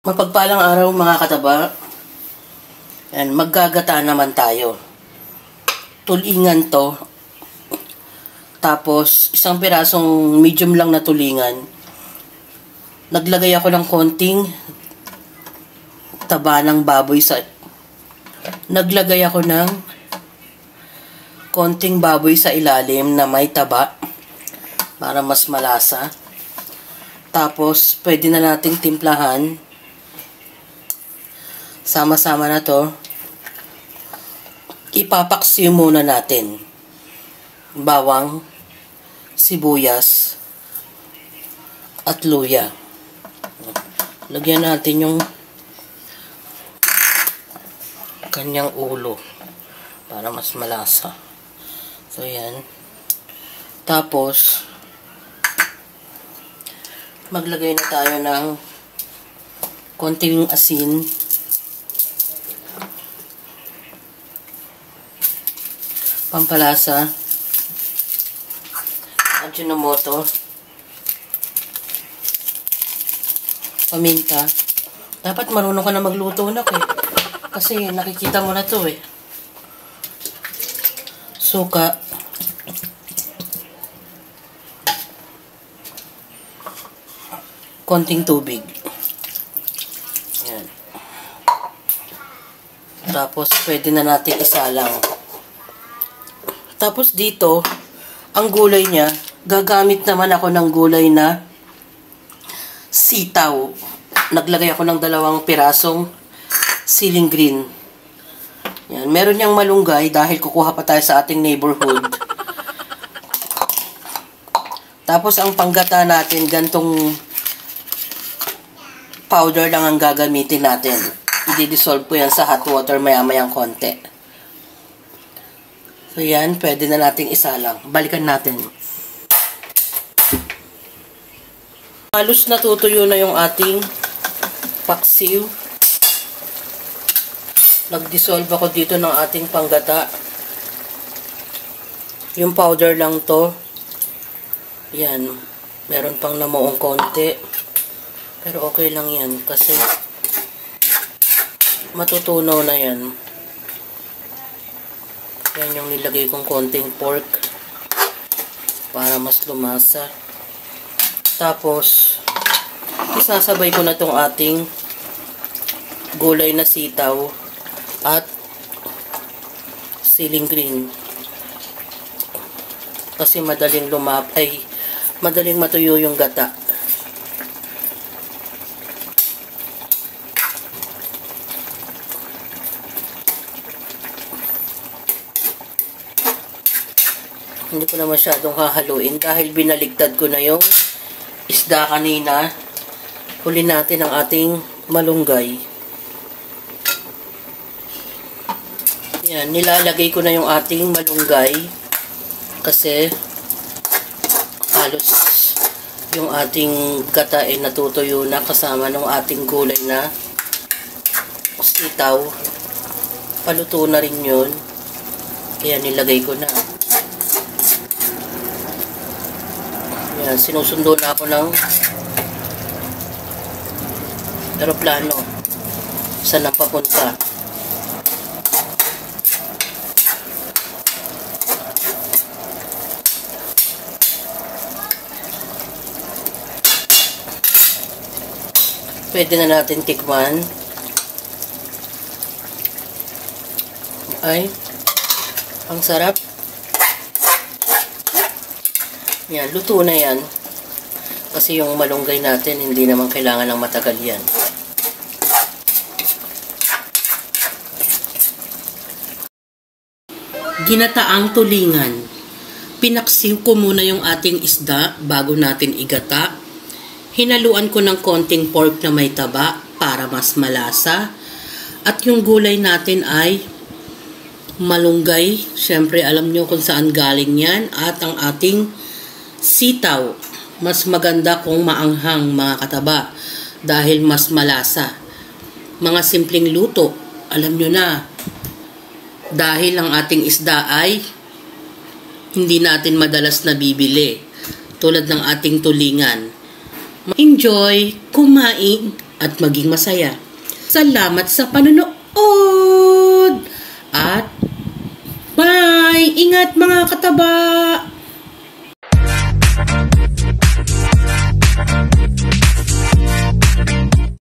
Mapagpalang araw mga kataba. Yan, maggagata naman tayo. Tulingan to. Tapos, isang pirasong medium lang na tulingan. Naglagay ako ng konting taba ng baboy sa... Naglagay ako ng konting baboy sa ilalim na may taba para mas malasa. Tapos, pwede na nating timplahan. Sama-sama na to. Ipapaksiw muna natin. Bawang, sibuyas, at luya. Lagyan natin yung kanyang ulo para mas malasa. So, yan. Tapos, maglagay na tayo ng konting asin. Pampalasa, Ajinomoto, paminta. Dapat marunong ka na magluto na kasi nakikita mo na to Suka, konting tubig. Yan. Tapos pwede na natin isalang. Tapos dito, ang gulay niya, gagamit naman ako ng gulay na sitaw. Naglagay ako ng 2 pirasong siling green. Yan. Meron niyang malunggay dahil kukuha pa tayo sa ating neighborhood. Tapos ang panggata natin, gantong powder lang ang gagamitin natin. I-dissolve ko yan sa hot water maya-mayang konti. So yan, pwede na nating isalang. Balikan natin. Halos natutuyo na yung ating paksiw. Nag-dissolve ako dito ng ating panggata. Yung powder lang to. Yan. Meron pang namuong konti. Pero okay lang yan kasi matutunaw na yan. Yan yung nilagay kong konting pork para mas lumasa. Tapos, isasabay ko na tong ating gulay na sitaw at siling green. Kasi madaling madaling matuyo yung gata. Hindi ko na masyadong hahaluin dahil binaligtad ko na yung isda kanina. Huli natin ang ating malunggay. Yan, nilalagay ko na yung ating malunggay kasi halos yung ating gata ay natutuyo na kasama ng ating gulay na sitaw. Paluto na rin yun. Kaya nilagay ko na. Yan, sinusundo na ako ng aeroplano. Saan ang papunta? Pwede na natin tikman. Ay, ang sarap. Yan, luto na yan. Kasi yung malunggay natin, hindi naman kailangan ng matagal yan. Ginataang tulingan. Pinaksiw ko muna yung ating isda bago natin igata. Hinaluan ko ng konting pork na may taba para mas malasa. At yung gulay natin ay malunggay. Siyempre, alam nyo kung saan galing yan. At ang ating sitaw, mas maganda kung maanghang mga kataba dahil mas malasa. Mga simpleng luto, alam nyo na, dahil ang ating isda ay hindi natin madalas nabibili tulad ng ating tulingan. Enjoy kumain! at maging masaya. Salamat sa panonood! At bye! Ingat mga kataba!